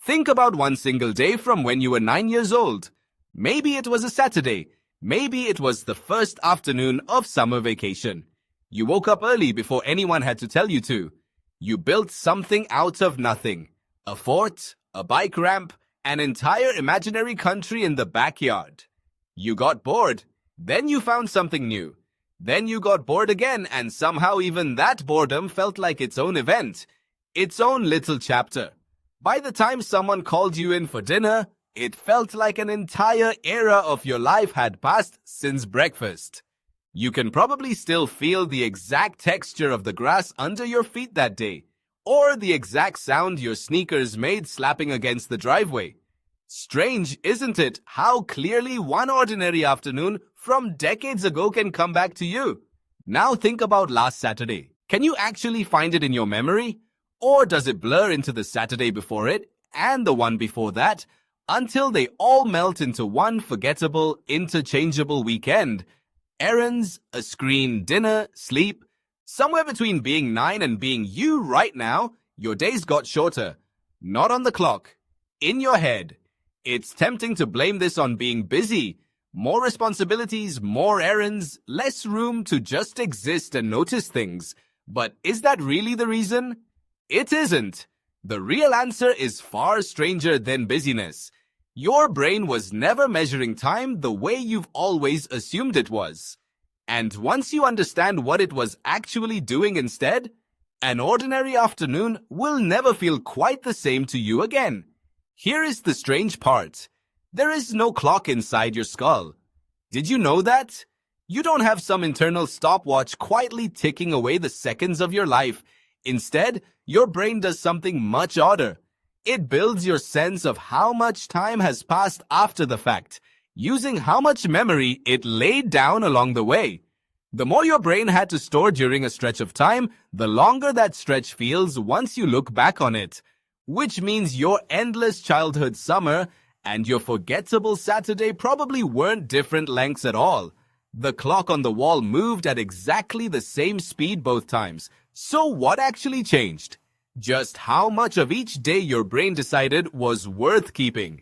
Think about one single day from when you were 9 years old. Maybe it was a Saturday. Maybe it was the first afternoon of summer vacation. You woke up early before anyone had to tell you to. You built something out of nothing. A fort, a bike ramp, an entire imaginary country in the backyard. You got bored. Then you found something new. Then you got bored again, and somehow even that boredom felt like its own event, its own little chapter. By the time someone called you in for dinner, it felt like an entire era of your life had passed since breakfast. You can probably still feel the exact texture of the grass under your feet that day, or the exact sound your sneakers made slapping against the driveway. Strange, isn't it, how clearly one ordinary afternoon from decades ago can come back to you? Now think about last Saturday. Can you actually find it in your memory? Or does it blur into the Saturday before it and the one before that until they all melt into one forgettable, interchangeable weekend? Errands, a screen, dinner, sleep. Somewhere between being 9 and being you right now, your days got shorter. Not on the clock. In your head. It's tempting to blame this on being busy. More responsibilities, more errands, less room to just exist and notice things. But is that really the reason? It isn't. The real answer is far stranger than busyness. Your brain was never measuring time the way you've always assumed it was. And once you understand what it was actually doing instead, an ordinary afternoon will never feel quite the same to you again. Here is the strange part. There is no clock inside your skull. Did you know that? You don't have some internal stopwatch quietly ticking away the seconds of your life. Instead, your brain does something much odder. It builds your sense of how much time has passed after the fact, using how much memory it laid down along the way. The more your brain had to store during a stretch of time, the longer that stretch feels once you look back on it. Which means your endless childhood summer and your forgettable Saturday probably weren't different lengths at all. The clock on the wall moved at exactly the same speed both times. So what actually changed? Just how much of each day your brain decided was worth keeping.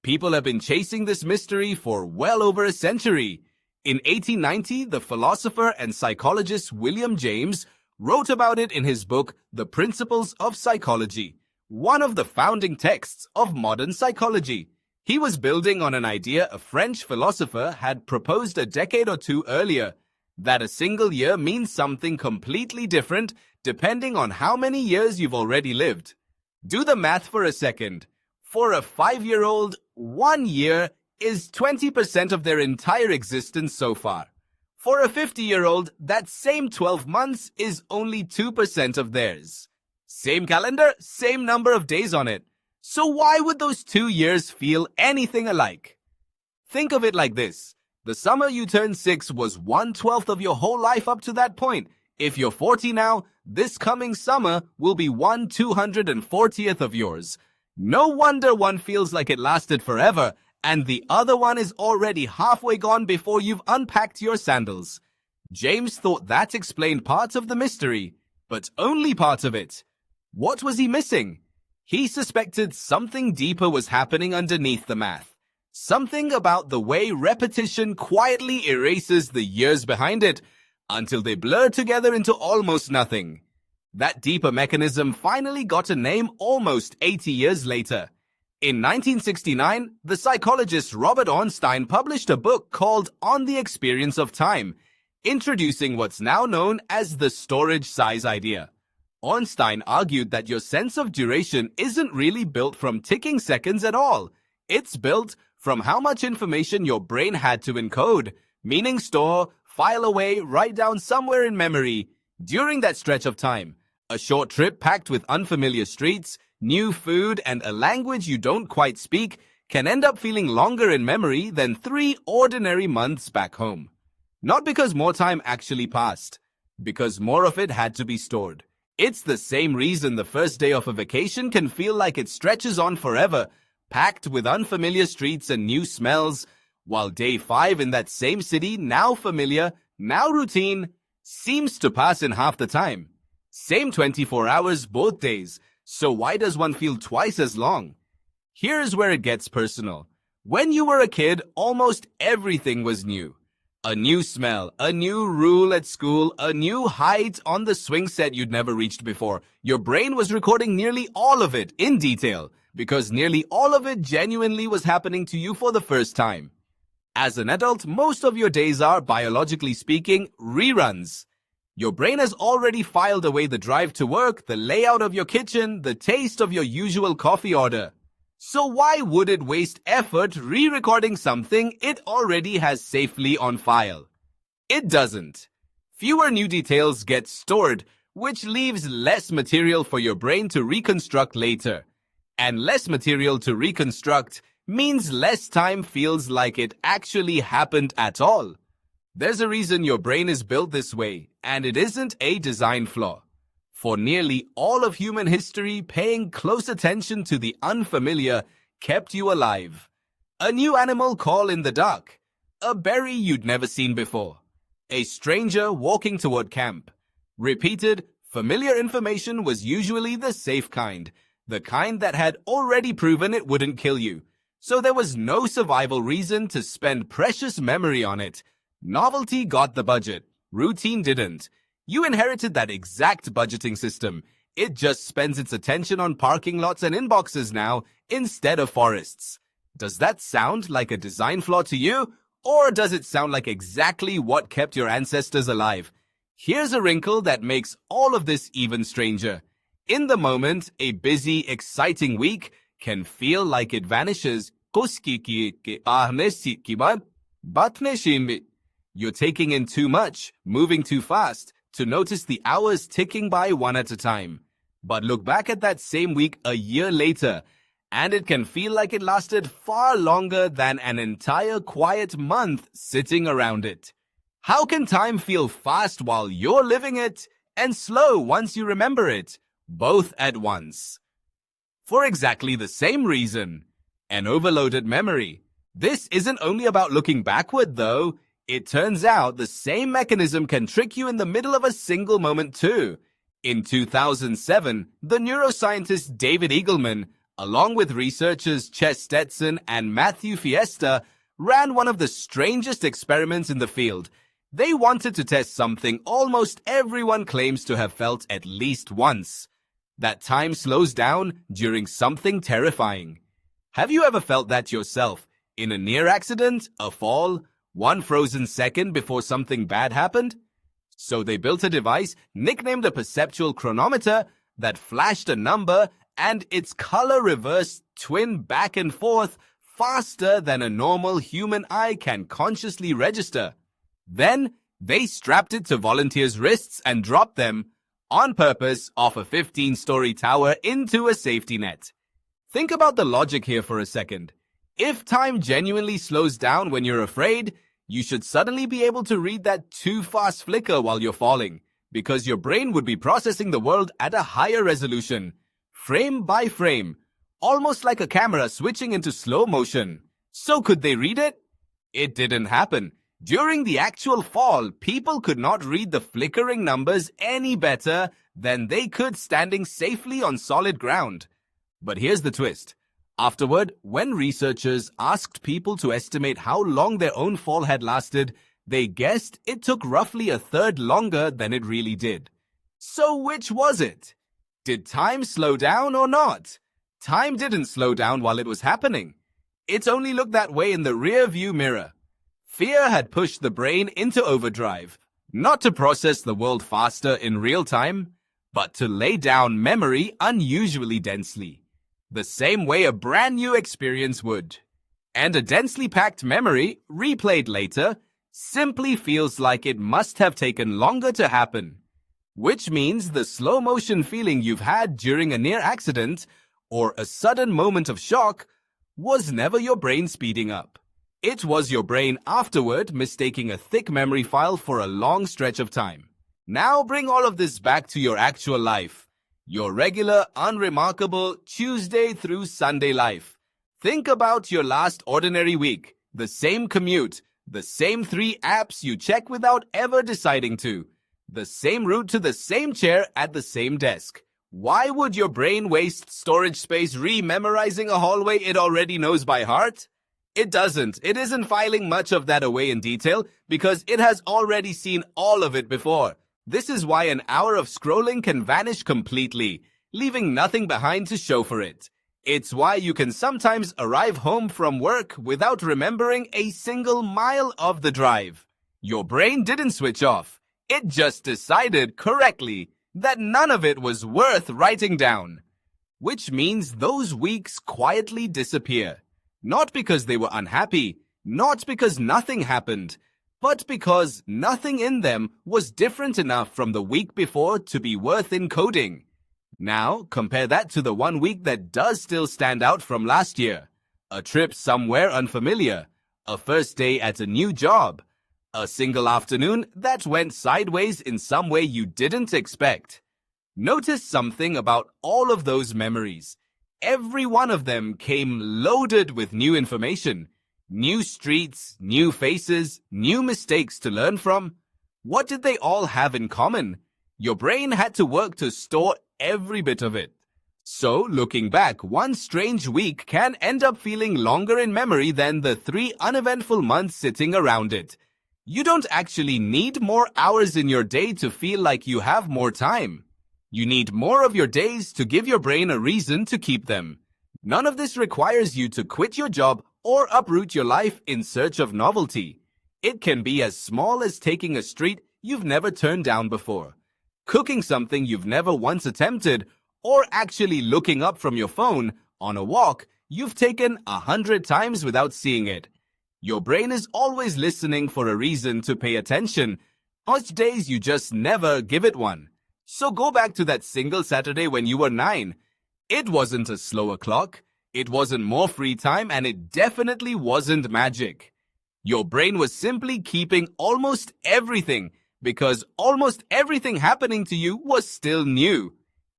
People have been chasing this mystery for well over a century. In 1890, the philosopher and psychologist William James wrote about it in his book, The Principles of Psychology, one of the founding texts of modern psychology. He was building on an idea a French philosopher had proposed a decade or two earlier, that a single year means something completely different depending on how many years you've already lived. Do the math for a second. For a 5-year-old, 1 year is 20% of their entire existence so far. For a 50-year-old, that same 12 months is only 2% of theirs. Same calendar, same number of days on it. So why would those 2 years feel anything alike? Think of it like this. The summer you turned 6 was 1/12 of your whole life up to that point. If you're 40 now, this coming summer will be 1/240th of yours. No wonder one feels like it lasted forever, and the other one is already halfway gone before you've unpacked your sandals. James thought that explained part of the mystery, but only part of it. What was he missing? He suspected something deeper was happening underneath the math. Something about the way repetition quietly erases the years behind it until they blur together into almost nothing. That deeper mechanism finally got a name almost 80 years later. In 1969, the psychologist Robert Ornstein published a book called On the Experience of Time, introducing what's now known as the storage size idea. Ornstein argued that your sense of duration isn't really built from ticking seconds at all. It's built from how much information your brain had to encode, meaning store, file away, write down somewhere in memory during that stretch of time. A short trip packed with unfamiliar streets, new food, and a language you don't quite speak can end up feeling longer in memory than 3 ordinary months back home. Not because more time actually passed, because more of it had to be stored. It's the same reason the first day of a vacation can feel like it stretches on forever, packed with unfamiliar streets and new smells, while day 5 in that same city, now familiar, now routine, seems to pass in half the time. Same 24 hours both days, so why does one feel twice as long? Here's where it gets personal. When you were a kid, almost everything was new. A new smell, a new rule at school, a new height on the swing set you'd never reached before. Your brain was recording nearly all of it in detail because nearly all of it genuinely was happening to you for the first time. As an adult, most of your days are, biologically speaking, reruns. Your brain has already filed away the drive to work, the layout of your kitchen, the taste of your usual coffee order. So why would it waste effort re-recording something it already has safely on file? It doesn't. Fewer new details get stored, which leaves less material for your brain to reconstruct later. And less material to reconstruct means less time feels like it actually happened at all. There's a reason your brain is built this way, and it isn't a design flaw. For nearly all of human history, paying close attention to the unfamiliar kept you alive. A new animal call in the dark. A berry you'd never seen before. A stranger walking toward camp. Repeated, familiar information was usually the safe kind, the kind that had already proven it wouldn't kill you. So there was no survival reason to spend precious memory on it. Novelty got the budget. Routine didn't. You inherited that exact budgeting system. It just spends its attention on parking lots and inboxes now instead of forests. Does that sound like a design flaw to you? Or does it sound like exactly what kept your ancestors alive? Here's a wrinkle that makes all of this even stranger. In the moment, a busy, exciting week can feel like it vanishes. You're taking in too much, moving too fast, to notice the hours ticking by one at a time. But look back at that same week a year later, and it can feel like it lasted far longer than an entire quiet month sitting around it. How can time feel fast while you're living it, and slow once you remember it, both at once? For exactly the same reason, an overloaded memory. This isn't only about looking backward, though. It turns out the same mechanism can trick you in the middle of a single moment too. In 2007, the neuroscientist David Eagleman, along with researchers Ches Stetson and Matthew Fiesta, ran one of the strangest experiments in the field. They wanted to test something almost everyone claims to have felt at least once. That time slows down during something terrifying. Have you ever felt that yourself? In a near accident, a fall, one frozen second before something bad happened? So they built a device, nicknamed a perceptual chronometer, that flashed a number and its color reversed twin back and forth faster than a normal human eye can consciously register. Then they strapped it to volunteers' wrists and dropped them, on purpose, off a 15-story tower into a safety net. Think about the logic here for a second. If time genuinely slows down when you're afraid, you should suddenly be able to read that too fast flicker while you're falling, because your brain would be processing the world at a higher resolution, frame by frame, almost like a camera switching into slow motion. So could they read it? It didn't happen. During the actual fall, people could not read the flickering numbers any better than they could standing safely on solid ground. But here's the twist. Afterward, when researchers asked people to estimate how long their own fall had lasted, they guessed it took roughly a third longer than it really did. So which was it? Did time slow down or not? Time didn't slow down while it was happening. It only looked that way in the rear-view mirror. Fear had pushed the brain into overdrive, not to process the world faster in real time, but to lay down memory unusually densely, the same way a brand new experience would. And a densely packed memory, replayed later, simply feels like it must have taken longer to happen. Which means the slow motion feeling you've had during a near accident or a sudden moment of shock was never your brain speeding up. It was your brain afterward mistaking a thick memory file for a long stretch of time. Now bring all of this back to your actual life. Your regular, unremarkable Tuesday through Sunday life. Think about your last ordinary week. The same commute. The same 3 apps you check without ever deciding to. The same route to the same chair at the same desk. Why would your brain waste storage space re-memorizing a hallway it already knows by heart? It doesn't. It isn't filing much of that away in detail because it has already seen all of it before. This is why an hour of scrolling can vanish completely, leaving nothing behind to show for it. It's why you can sometimes arrive home from work without remembering a single mile of the drive. Your brain didn't switch off. It just decided correctly that none of it was worth writing down. Which means those weeks quietly disappear. Not because they were unhappy, not because nothing happened, but because nothing in them was different enough from the week before to be worth encoding. Now, compare that to the 1 week that does still stand out from last year. A trip somewhere unfamiliar, a first day at a new job, a single afternoon that went sideways in some way you didn't expect. Notice something about all of those memories. Every one of them came loaded with new information. New streets, new faces, new mistakes to learn from. What did they all have in common? Your brain had to work to store every bit of it. So, looking back, one strange week can end up feeling longer in memory than the 3 uneventful months sitting around it. You don't actually need more hours in your day to feel like you have more time. You need more of your days to give your brain a reason to keep them. None of this requires you to quit your job or uproot your life in search of novelty. It can be as small as taking a street you've never turned down before, cooking something you've never once attempted, or actually looking up from your phone on a walk you've taken 100 times without seeing it. Your brain is always listening for a reason to pay attention. On days you just never give it one. So go back to that single Saturday when you were 9. It wasn't a slower clock, it wasn't more free time, and it definitely wasn't magic. Your brain was simply keeping almost everything because almost everything happening to you was still new.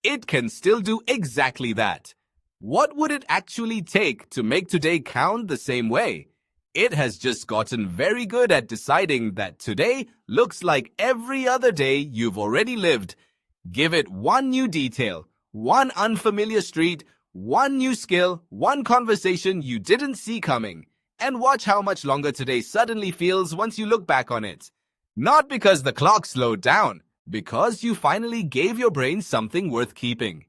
It can still do exactly that. What would it actually take to make today count the same way? It has just gotten very good at deciding that today looks like every other day you've already lived. Give it one new detail, one unfamiliar street, one new skill, one conversation you didn't see coming, and watch how much longer today suddenly feels once you look back on it. Not because the clock slowed down, because you finally gave your brain something worth keeping.